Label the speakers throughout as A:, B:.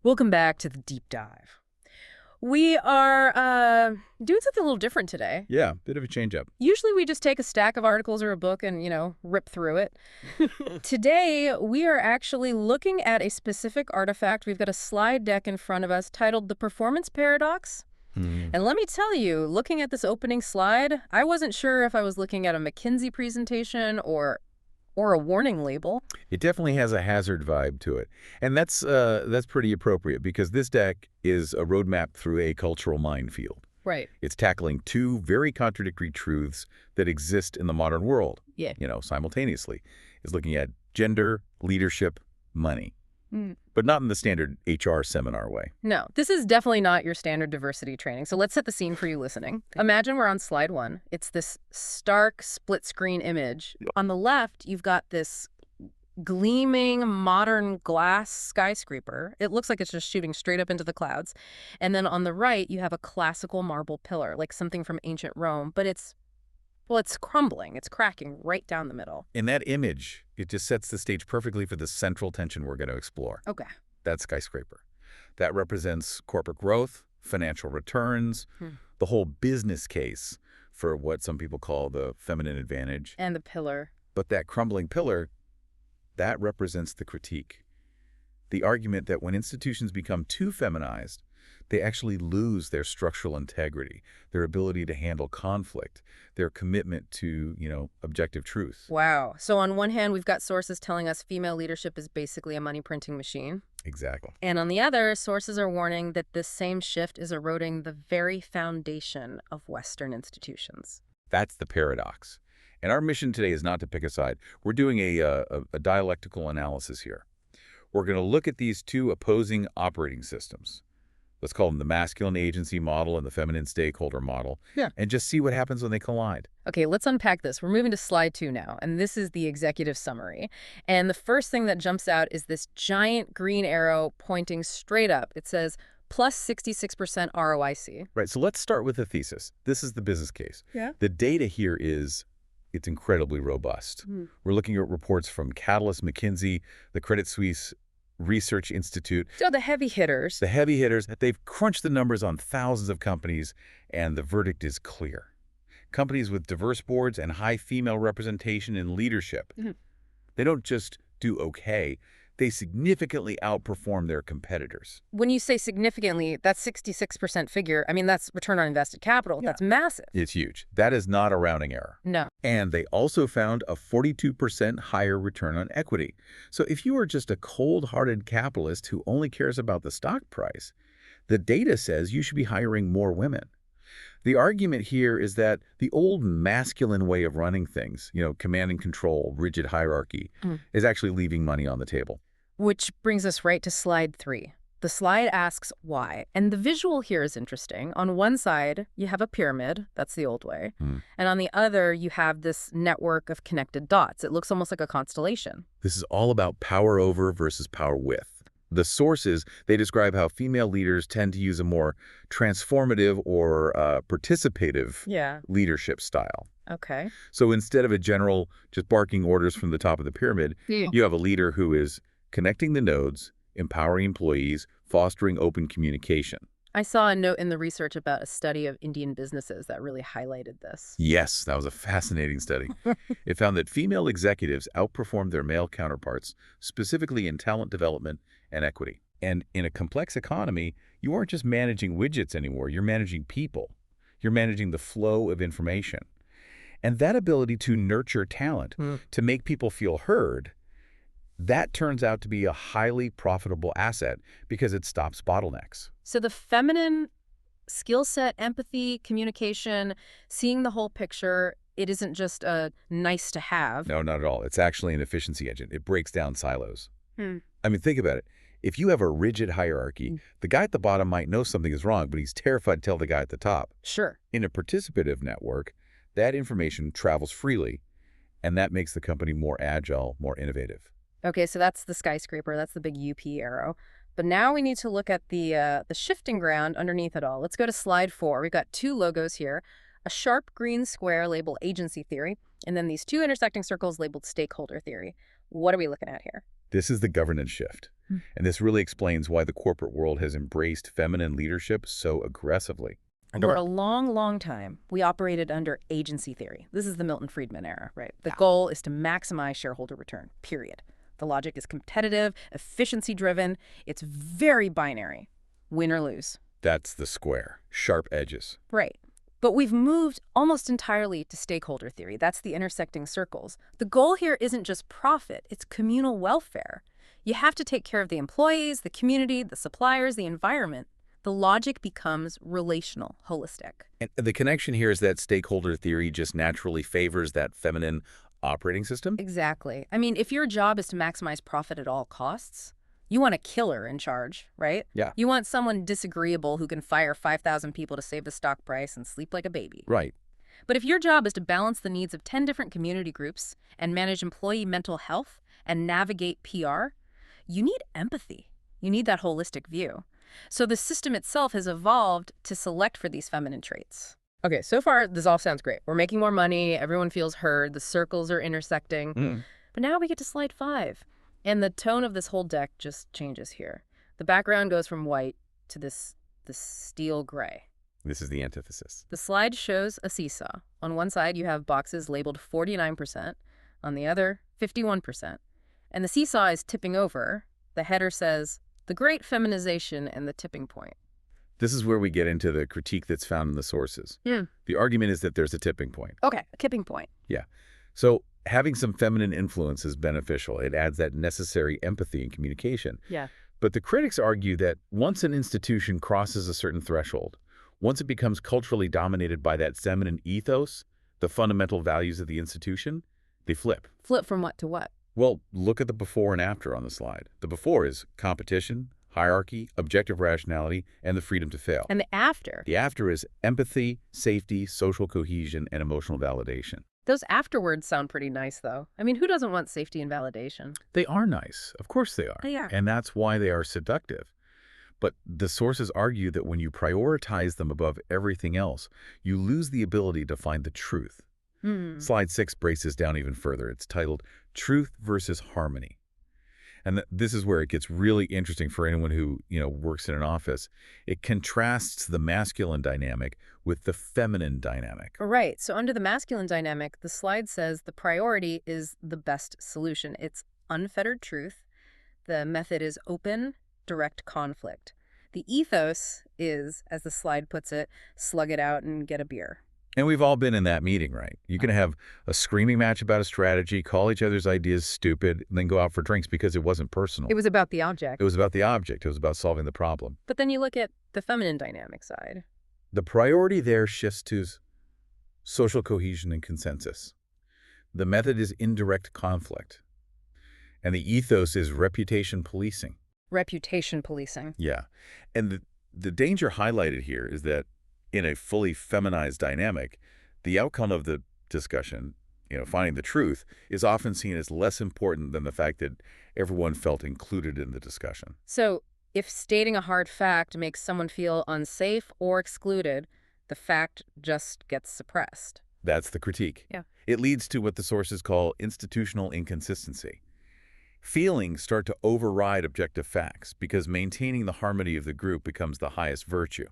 A: Welcome back to the deep dive. We are doing something a little different today.
B: Yeah, bit of a change up.
A: Usually we just take a stack of articles or a book and, rip through it. Today, we are actually looking at a specific artifact. We've got a slide deck in front of us titled The Performance Paradox. And let me tell you, looking at this opening slide, I wasn't sure if I was looking at a McKinsey presentation or a warning label.
B: It definitely has a hazard vibe to it. And that's pretty appropriate because this deck is a roadmap through a cultural minefield.
A: Right.
B: It's tackling two very contradictory truths that exist in the modern world,
A: Yeah.
B: Simultaneously. It's looking at gender, leadership, money. But not in the standard HR seminar way.
A: No, this is definitely not your standard diversity training. So let's set the scene for you listening. Imagine we're on slide 1. It's this stark split screen image. On the left, you've got this gleaming modern glass skyscraper. It looks like it's just shooting straight up into the clouds. And then on the right, you have a classical marble pillar, like something from ancient Rome, but it's crumbling. It's cracking right down the middle.
B: In that image, it just sets the stage perfectly for the central tension we're going to explore.
A: Okay.
B: That skyscraper. That represents corporate growth, financial returns, the whole business case for what some people call the feminine advantage.
A: And the pillar.
B: But that crumbling pillar, that represents the critique. The argument that when institutions become too feminized, they actually lose their structural integrity, their ability to handle conflict, their commitment to, objective truth.
A: Wow. So on one hand, we've got sources telling us female leadership is basically a money-printing machine.
B: Exactly.
A: And on the other, sources are warning that this same shift is eroding the very foundation of Western institutions.
B: That's the paradox. And our mission today is not to pick a side. We're doing a dialectical analysis here. We're going to look at these two opposing operating systems. Let's call them the masculine agency model and the feminine stakeholder model. Yeah. And just see what happens when they collide.
A: Okay, let's unpack this. We're moving to slide 2 now, and this is the executive summary. And the first thing that jumps out is this giant green arrow pointing straight up. It says, plus 66% ROIC.
B: Right, so let's start with the thesis. This is the business case.
A: Yeah.
B: The data here it's incredibly robust. We're looking at reports from Catalyst, McKinsey, the Credit Suisse Research Institute.
A: So the heavy hitters.
B: The heavy hitters, they've crunched the numbers on thousands of companies, and the verdict is clear. Companies with diverse boards and high female representation in leadership, they don't just do okay, they significantly outperform their competitors.
A: When you say significantly, that 66% figure, that's return on invested capital. Yeah. That's massive.
B: It's huge. That is not a rounding error.
A: No.
B: And they also found a 42% higher return on equity. So if you are just a cold-hearted capitalist who only cares about the stock price, the data says you should be hiring more women. The argument here is that the old masculine way of running things, command and control, rigid hierarchy, is actually leaving money on the table.
A: Which brings us right to slide 3. The slide asks why. And the visual here is interesting. On one side, you have a pyramid. That's the old way. And on the other, you have this network of connected dots. It looks almost like a constellation.
B: This is all about power over versus power with. The sources, they describe how female leaders tend to use a more transformative or participative leadership style.
A: Okay.
B: So instead of a general just barking orders from the top of the pyramid, you have a leader who is connecting the nodes, empowering employees, fostering open communication.
A: I saw a note in the research about a study of Indian businesses that really highlighted this.
B: Yes, that was a fascinating study. It found that female executives outperformed their male counterparts, specifically in talent development and equity. And in a complex economy, you aren't just managing widgets anymore. You're managing people. You're managing the flow of information. And that ability to nurture talent, to make people feel heard, that turns out to be a highly profitable asset because it stops bottlenecks.
A: So the feminine skill set, empathy, communication, seeing the whole picture, it isn't just a nice to have.
B: No, not at all. It's actually an efficiency engine. It breaks down silos. Think about it. If you have a rigid hierarchy, the guy at the bottom might know something is wrong, but he's terrified to tell the guy at the top.
A: Sure.
B: In a participative network, that information travels freely, and that makes the company more agile, more innovative.
A: Okay, so that's the skyscraper. That's the big UP arrow. But now we need to look at the shifting ground underneath it all. Let's go to slide 4. We've got 2 logos here, a sharp green square labeled agency theory, and then these 2 intersecting circles labeled stakeholder theory. What are we looking at here?
B: This is the governance shift. And this really explains why the corporate world has embraced feminine leadership so aggressively.
A: For a long, long time, we operated under agency theory. This is the Milton Friedman era, right? The goal is to maximize shareholder return, period. The logic is competitive, efficiency-driven. It's very binary, win or lose.
B: That's the square, sharp edges.
A: Right. But we've moved almost entirely to stakeholder theory. That's the intersecting circles. The goal here isn't just profit, it's communal welfare. You have to take care of the employees, the community, the suppliers, the environment. The logic becomes relational, holistic.
B: And the connection here is that stakeholder theory just naturally favors that feminine operating system?
A: Exactly. I mean, if your job is to maximize profit at all costs, you want a killer in charge, right?
B: Yeah.
A: You want someone disagreeable who can fire 5,000 people to save the stock price and sleep like a baby.
B: Right.
A: But if your job is to balance the needs of 10 different community groups and manage employee mental health and navigate PR, you need empathy. You need that holistic view. So the system itself has evolved to select for these feminine traits. Okay, so far, this all sounds great. We're making more money, everyone feels heard, the circles are intersecting. But now we get to slide 5, and the tone of this whole deck just changes here. The background goes from white to this steel gray.
B: This is the antithesis.
A: The slide shows a seesaw. On one side, you have boxes labeled 49%, on the other, 51%. And the seesaw is tipping over. The header says, the great feminization and the tipping point.
B: This is where we get into the critique that's found in the sources. The argument is that there's a tipping point.
A: Okay, a tipping point.
B: Yeah. So having some feminine influence is beneficial. It adds that necessary empathy and communication.
A: Yeah.
B: But the critics argue that once an institution crosses a certain threshold, once it becomes culturally dominated by that feminine ethos, the fundamental values of the institution, they flip.
A: Flip from what to what?
B: Well, look at the before and after on the slide. The before is competition, hierarchy, objective rationality, and the freedom to fail.
A: And the after?
B: The after is empathy, safety, social cohesion, and emotional validation.
A: Those afterwards sound pretty nice, though. I mean, who doesn't want safety and validation?
B: They are nice. Of course they are.
A: They are.
B: And that's why they are seductive. But the sources argue that when you prioritize them above everything else, you lose the ability to find the truth. Slide 6 breaks this down even further. It's titled Truth versus Harmony. And this is where it gets really interesting for anyone who, works in an office. It contrasts the masculine dynamic with the feminine dynamic.
A: Right. So under the masculine dynamic, the slide says the priority is the best solution. It's unfettered truth. The method is open, direct conflict. The ethos is, as the slide puts it, slug it out and get a beer.
B: And we've all been in that meeting, right? You can have a screaming match about a strategy, call each other's ideas stupid, and then go out for drinks because it wasn't personal.
A: It was about the object.
B: It was about the object. It was about solving the problem.
A: But then you look at the feminine dynamic side.
B: The priority there shifts to social cohesion and consensus. The method is indirect conflict. And the ethos is reputation policing.
A: Reputation policing.
B: Yeah. And the danger highlighted here is that in a fully feminized dynamic, the outcome of the discussion, finding the truth, is often seen as less important than the fact that everyone felt included in the discussion.
A: So if stating a hard fact makes someone feel unsafe or excluded, the fact just gets suppressed.
B: That's the critique.
A: Yeah.
B: It leads to what the sources call institutional inconsistency. Feelings start to override objective facts because maintaining the harmony of the group becomes the highest virtue.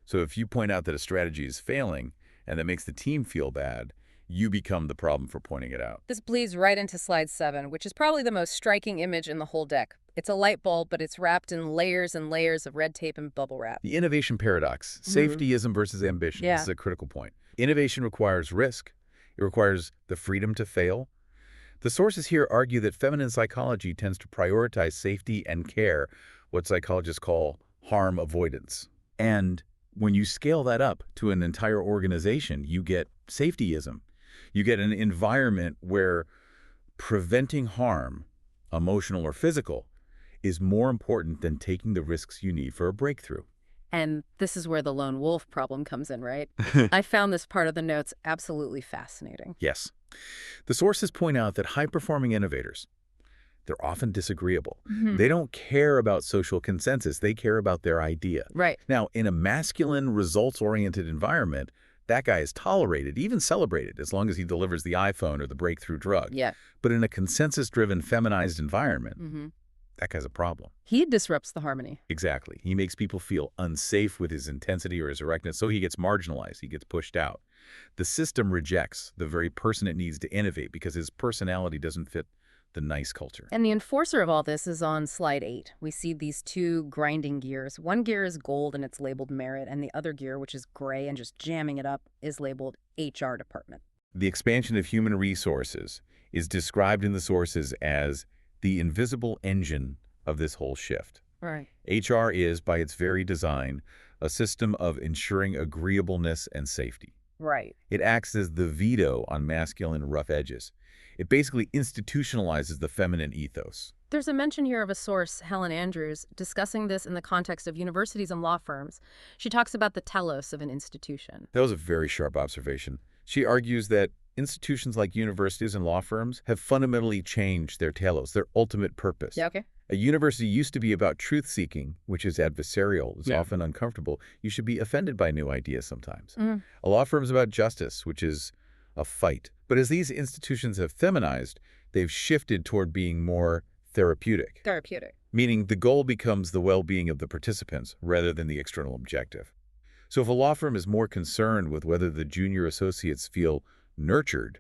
B: So if you point out that a strategy is failing and that makes the team feel bad, you become the problem for pointing it out.
A: This bleeds right into slide 7, which is probably the most striking image in the whole deck. It's a light bulb, but it's wrapped in layers and layers of red tape and bubble wrap.
B: The innovation paradox, safetyism versus ambition.
A: Yeah.
B: This is a critical point. Innovation requires risk. It requires the freedom to fail. The sources here argue that feminine psychology tends to prioritize safety and care, what psychologists call harm avoidance. And when you scale that up to an entire organization, you get safetyism. You get an environment where preventing harm, emotional or physical, is more important than taking the risks you need for a breakthrough.
A: And this is where the lone wolf problem comes in, right? I found this part of the notes absolutely fascinating.
B: Yes. The sources point out that high-performing innovators, they're often disagreeable. They don't care about social consensus. They care about their idea.
A: Right.
B: Now, in a masculine, results-oriented environment, that guy is tolerated, even celebrated, as long as he delivers the iPhone or the breakthrough drug.
A: Yeah.
B: But in a consensus-driven, feminized environment, that guy's a problem.
A: He disrupts the harmony.
B: Exactly. He makes people feel unsafe with his intensity or his erectness, so he gets marginalized. He gets pushed out. The system rejects the very person it needs to innovate because his personality doesn't fit the nice culture.
A: And the enforcer of all this is on slide 8. We see these two grinding gears. One gear is gold and it's labeled merit, and the other gear, which is gray and just jamming it up, is labeled HR department.
B: The expansion of human resources is described in the sources as the invisible engine of this whole shift.
A: Right.
B: HR is, by its very design, a system of ensuring agreeableness and safety.
A: Right.
B: It acts as the veto on masculine rough edges. It basically institutionalizes the feminine ethos.
A: There's a mention here of a source, Helen Andrews, discussing this in the context of universities and law firms. She talks about the telos of an institution.
B: That was a very sharp observation. She argues that institutions like universities and law firms have fundamentally changed their telos, their ultimate purpose.
A: Yeah, okay.
B: A university used to be about truth-seeking, which is adversarial. It's often uncomfortable. You should be offended by new ideas sometimes. A law firm is about justice, which is a fight. But as these institutions have feminized, they've shifted toward being more therapeutic.
A: Therapeutic.
B: Meaning the goal becomes the well-being of the participants rather than the external objective. So if a law firm is more concerned with whether the junior associates feel nurtured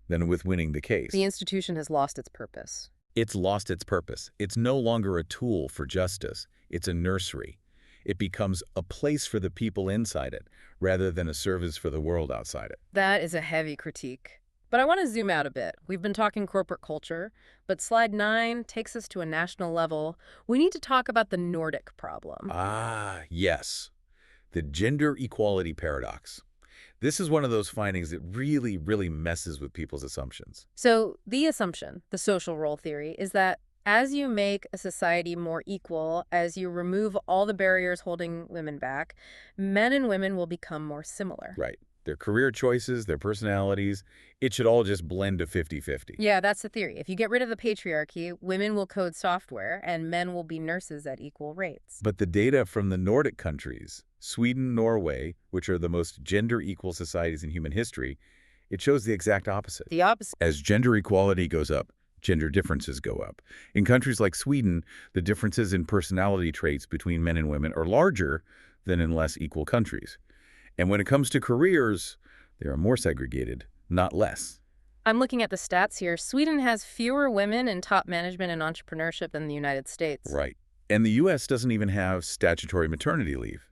B: than with winning the case,
A: The institution has lost its purpose.
B: it's lost its purpose. It's no longer a tool for justice. It's a nursery. It becomes a place for the people inside it rather than a service for the world outside it.
A: That is a heavy critique. But I want to zoom out a bit. We've been talking corporate culture, but slide 9 takes us to a national level. We need to talk about the Nordic problem.
B: Ah, yes. The gender equality paradox. This is one of those findings that really, really messes with people's assumptions.
A: So the assumption, the social role theory, is that as you make a society more equal, as you remove all the barriers holding women back, men and women will become more similar.
B: Right. Their career choices, their personalities, it should all just blend to 50-50.
A: Yeah, that's the theory. If you get rid of the patriarchy, women will code software and men will be nurses at equal rates.
B: But the data from the Nordic countries, Sweden, Norway, which are the most gender-equal societies in human history, it shows the exact opposite.
A: The opposite.
B: As gender equality goes up, gender differences go up. In countries like Sweden, the differences in personality traits between men and women are larger than in less equal countries. And when it comes to careers, they are more segregated, not less.
A: I'm looking at the stats here. Sweden has fewer women in top management and entrepreneurship than the United States.
B: Right. And the U.S. doesn't even have statutory maternity leave.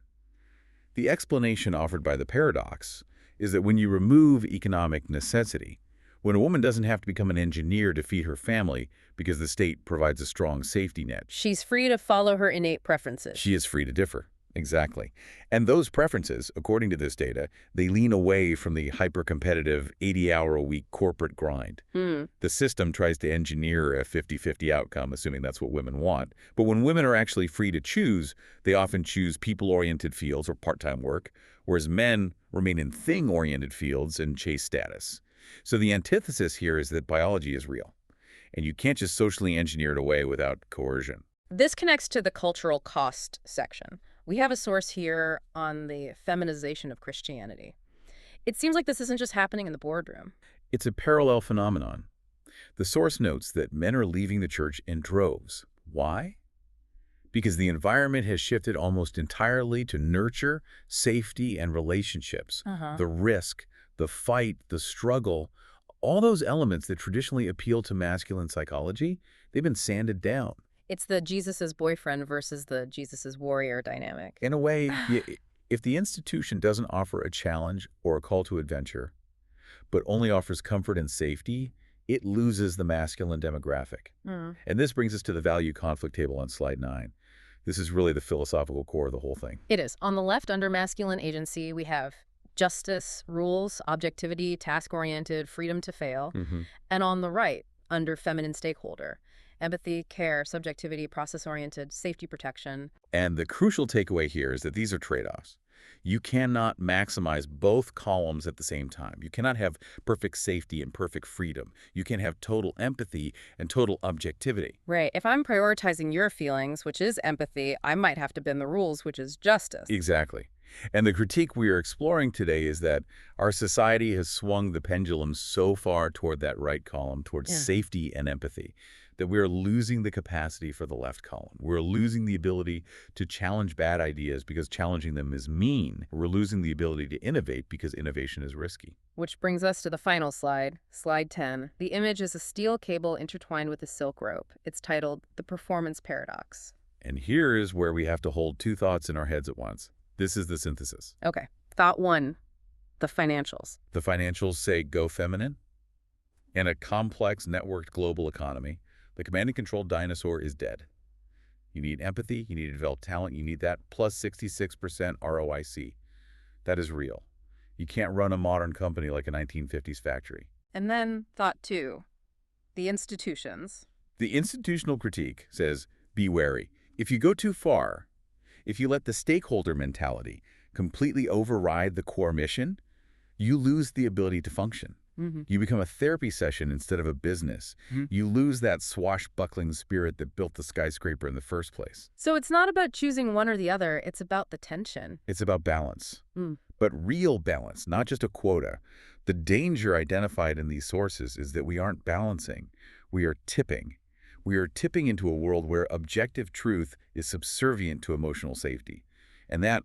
B: The explanation offered by the paradox is that when you remove economic necessity, when a woman doesn't have to become an engineer to feed her family because the state provides a strong safety net,
A: She's free to follow her innate preferences.
B: she is free to differ. Exactly. And those preferences, according to this data, they lean away from the hyper-competitive 80-hour-a-week corporate grind. The system tries to engineer a 50-50 outcome, assuming that's what women want. But when women are actually free to choose, they often choose people-oriented fields or part-time work, whereas men remain in thing-oriented fields and chase status. So the antithesis here is that biology is real, and you can't just socially engineer it away without coercion.
A: This connects to the cultural cost section. We have a source here on the feminization of Christianity. It seems like this isn't just happening in the boardroom.
B: It's a parallel phenomenon. The source notes that men are leaving the church in droves. Why? Because the environment has shifted almost entirely to nurture, safety, and relationships. The risk, the fight, the struggle, all those elements that traditionally appeal to masculine psychology, they've been sanded down.
A: It's the Jesus's boyfriend versus the Jesus's warrior dynamic.
B: In a way, if the institution doesn't offer a challenge or a call to adventure, but only offers comfort and safety, it loses the masculine demographic. And this brings us to the value conflict table on slide 9. This is really the philosophical core of the whole thing.
A: It is. On the left, under masculine agency, we have justice, rules, objectivity, task-oriented, freedom to fail. And on the right, under feminine stakeholder, empathy, care, subjectivity, process-oriented, safety protection.
B: And the crucial takeaway here is that these are trade-offs. You cannot maximize both columns at the same time. You cannot have perfect safety and perfect freedom. You can have total empathy and total objectivity.
A: Right. If I'm prioritizing your feelings, which is empathy, I might have to bend the rules, which is justice.
B: Exactly. And the critique we are exploring today is that our society has swung the pendulum so far toward that right column, towards safety and empathy, that we're losing the capacity for the left column. We're losing the ability to challenge bad ideas because challenging them is mean. We're losing the ability to innovate because innovation is risky.
A: Which brings us to the final slide, slide 10. The image is a steel cable intertwined with a silk rope. It's titled The Performance Paradox.
B: And here is where we have to hold two thoughts in our heads at once. This is the synthesis.
A: Okay. Thought one, the financials.
B: The financials say go feminine. In a complex, networked global economy, the command and control dinosaur is dead. You need empathy, you need to develop talent, you need that plus 66% ROIC. That is real. You can't run a modern company like a 1950s factory.
A: And then thought two, the institutions.
B: The institutional critique says, be wary. If you go too far, if you let the stakeholder mentality completely override the core mission, you lose the ability to function. You become a therapy session instead of a business. You lose that swashbuckling spirit that built the skyscraper in the first place.
A: So it's not about choosing one or the other, it's about the tension.
B: It's about balance. But real balance, not just a quota. The danger identified in these sources is that we aren't balancing. We are tipping. We are tipping into a world where objective truth is subservient to emotional safety. And that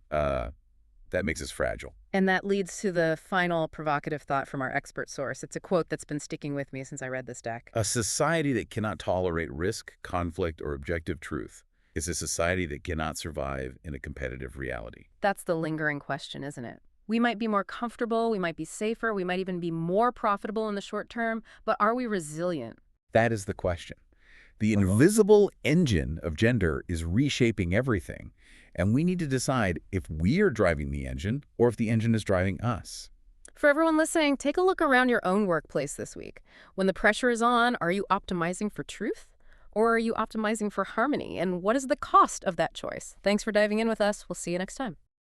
B: makes us fragile.
A: And that leads to the final provocative thought from our expert source. It's a quote that's been sticking with me since I read this deck.
B: A society that cannot tolerate risk, conflict, or objective truth is a society that cannot survive in a competitive reality.
A: That's the lingering question, isn't it? We might be more comfortable, we might be safer, we might even be more profitable in the short term, but are we resilient?
B: That is the question. The invisible engine of gender is reshaping everything, and we need to decide if we are driving the engine or if the engine is driving us.
A: For everyone listening, take a look around your own workplace this week. When the pressure is on, are you optimizing for truth or are you optimizing for harmony? And what is the cost of that choice? Thanks for diving in with us. We'll see you next time.